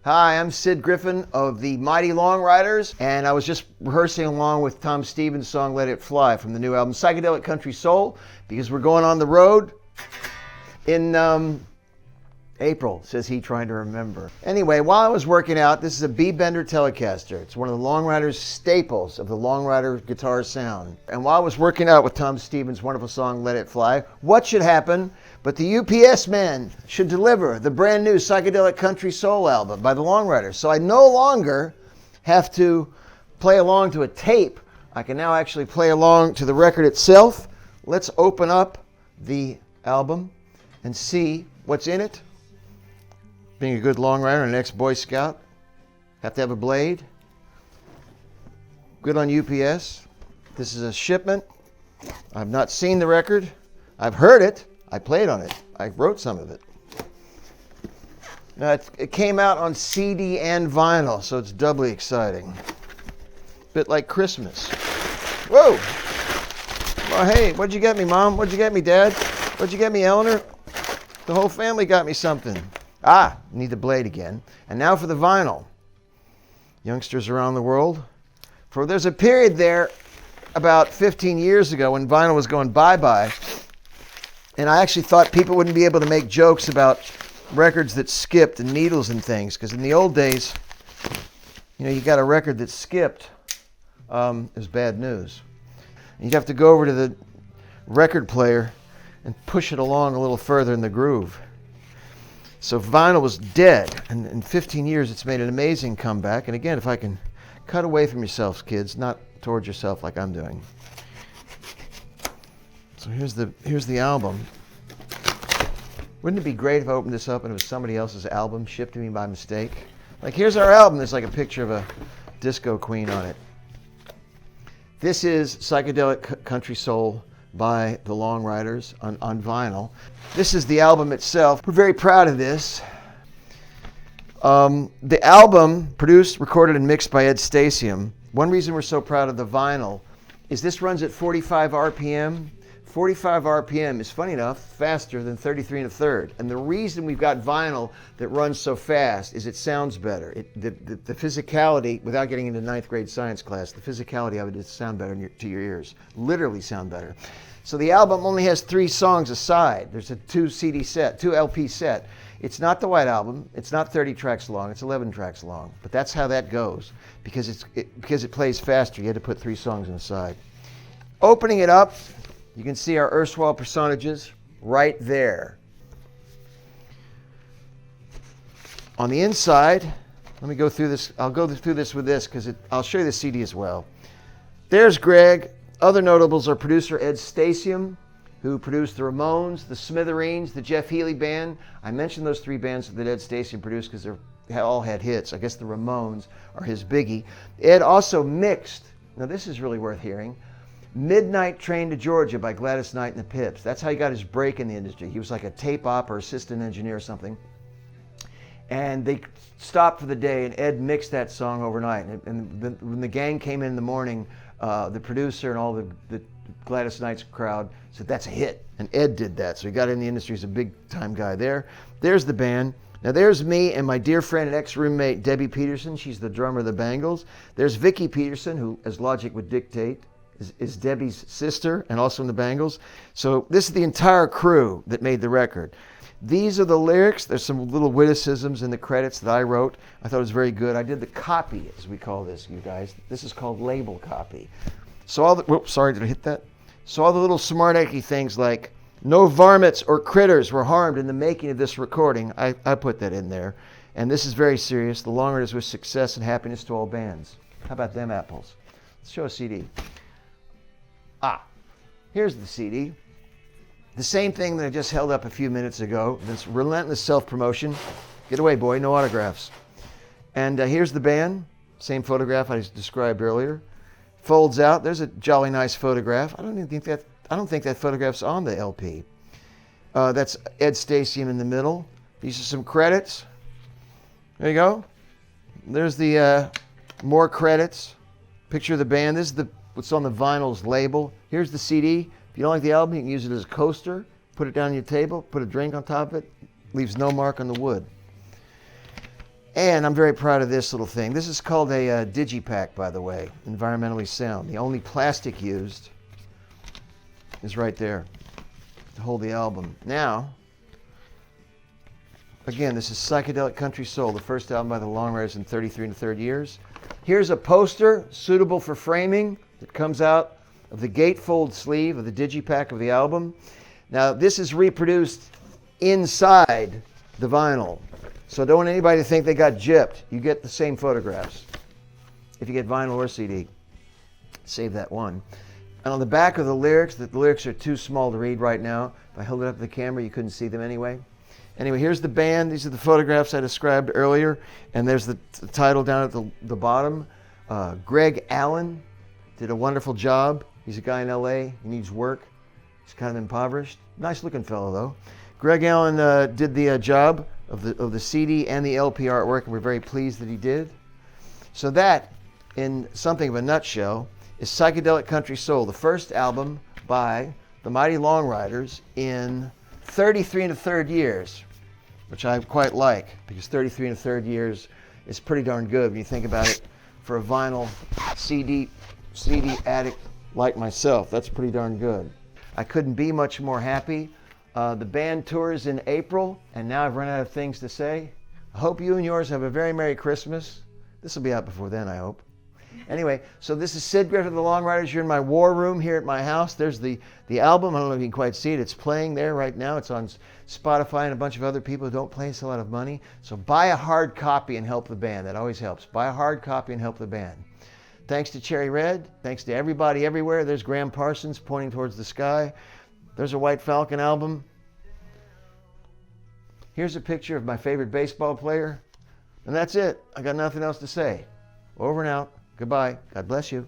Hi, I'm Sid Griffin of the mighty Long Ryders, and I was just rehearsing along with Tom Stevens' song Let It Fly from the new album Psychedelic Country Soul, because we're going on the road in April, says he, trying to remember. Anyway, while I was working out, this is a B-Bender Telecaster. It's one of the Long Ryders staples of the Long Ryder guitar sound. And while I was working out with Tom Stevens' wonderful song Let It Fly, what should happen but the UPS man should deliver the brand new Psychedelic Country Soul album by the Long Ryders. So I no longer have to play along to a tape. I can now actually play along to the record itself. Let's open up the album and see what's in it. Being a good Long Ryder and an ex-Boy Scout, have to have a blade. Good on UPS. This is a shipment. I've not seen the record. I've heard it. I played on it. I wrote some of it. Now it came out on CD and vinyl, so it's doubly exciting. Bit like Christmas. Whoa! Oh, hey, what'd you get me, Mom? What'd you get me, Dad? What'd you get me, Eleanor? The whole family got me something. Ah, need the blade again. And now for the vinyl. Youngsters around the world. For there's a period there about 15 years ago when vinyl was going bye-bye. And I actually thought people wouldn't be able to make jokes about records that skipped and needles and things. Because in the old days, you know, you got a record that skipped, it was bad news. And you'd have to go over to the record player and push it along a little further in the groove. So vinyl was dead, and in 15 years it's made an amazing comeback. And again, if I can cut away from yourselves, kids, not towards yourself like I'm doing. So here's the album. Wouldn't it be great if I opened this up and it was somebody else's album shipped to me by mistake? Like, here's our album. There's like a picture of a disco queen on it. This is Psychedelic Country Soul by the Long Ryders on vinyl. This is the album itself. We're very proud of this. The album, produced, recorded, and mixed by Ed Stasium. One reason we're so proud of the vinyl is this runs at 45 RPM. 45 RPM is, funny enough, faster than 33 1/3. And the reason we've got vinyl that runs so fast is it sounds better. The physicality, without getting into 9th grade science class, the physicality of it is sound better to your ears. Literally sound better. So the album only has 3 songs a side. There's a 2 LP set. It's not the White Album. It's not 30 tracks long. It's 11 tracks long. But that's how that goes. Because it plays faster, you had to put 3 songs on the side. Opening it up, you can see our erstwhile personages right there. On the inside, let me go through this. I'll go through this with this because I'll show you the CD as well. There's Greg. Other notables are producer Ed Stasium, who produced the Ramones, the Smithereens, the Jeff Healey Band. I mentioned those 3 bands that Ed Stasium produced because they all had hits. I guess the Ramones are his biggie. Ed also mixed, now this is really worth hearing, Midnight Train to Georgia by Gladys Knight and the Pips. That's how he got his break in the industry. He was like a tape op or assistant engineer or something. And they stopped for the day, and Ed mixed that song overnight. And when the gang came in the morning, the producer and all the Gladys Knight's crowd said, that's a hit. And Ed did that. So he got in the industry. He's a big-time guy there. There's the band. Now there's me and my dear friend and ex-roommate, Debbie Peterson. She's the drummer of the Bangles. There's Vicki Peterson, who, as logic would dictate, is Debbie's sister and also in the Bangles. So this is the entire crew that made the record. These are the lyrics. There's some little witticisms in the credits that I wrote. I thought it was very good. I did the copy, as we call this, you guys. This is called label copy. So all the, whoops, sorry, did I hit that? So all the little smart-alecky things like, no varmints or critters were harmed in the making of this recording. I put that in there. And this is very serious. The Long Ryders wish success and happiness to all bands. How about them apples? Let's show a CD. Here's the CD. The same thing that I just held up a few minutes ago. This relentless self-promotion. Get away, boy, no autographs. And here's the band. Same photograph I described earlier. Folds out. There's a jolly nice photograph. I don't think that photograph's on the LP. That's Ed Stasium in the middle. These are some credits. There you go. There's the more credits. Picture of the band. This is what's on the vinyl's label. Here's the CD. If you don't like the album, you can use it as a coaster. Put it down on your table. Put a drink on top of it. Leaves no mark on the wood. And I'm very proud of this little thing. This is called a digipack, by the way, environmentally sound. The only plastic used is right there to hold the album. Now, again, this is Psychedelic Country Soul, the first album by the Long Ryders in 33 1/3 years. Here's a poster suitable for framing that comes out of the gatefold sleeve of the digipack of the album. Now, this is reproduced inside the vinyl. So don't want anybody to think they got gypped. You get the same photographs if you get vinyl or CD. Save that one. And on the back of the lyrics are too small to read right now. If I held it up to the camera, you couldn't see them anyway. Anyway, here's the band. These are the photographs I described earlier. And there's the title down at the bottom. Greg Allen did a wonderful job. He's a guy in LA. He needs work. He's kind of impoverished. Nice looking fellow, though. Greg Allen did the job of the CD and the LP artwork, and we're very pleased that he did. So that, in something of a nutshell, is Psychedelic Country Soul, the first album by the mighty Long Ryders in 33 1/3 years, which I quite like, because 33 1/3 years is pretty darn good when you think about it for a vinyl CD addict like myself. That's pretty darn good. I couldn't be much more happy. The band tours in April, and now I've run out of things to say. I hope you and yours have a very Merry Christmas. This will be out before then, I hope. Anyway, so this is Sid Griffin of the Long Ryders. You're in my war room here at my house. There's the album. I don't know if you can quite see it. It's playing there right now. It's on Spotify and a bunch of other people who don't play us a lot of money. So buy a hard copy and help the band. That always helps. Buy a hard copy and help the band. Thanks to Cherry Red. Thanks to everybody everywhere. There's Graham Parsons pointing towards the sky. There's a White Falcon album. Here's a picture of my favorite baseball player. And that's it. I got nothing else to say. Over and out. Goodbye. God bless you.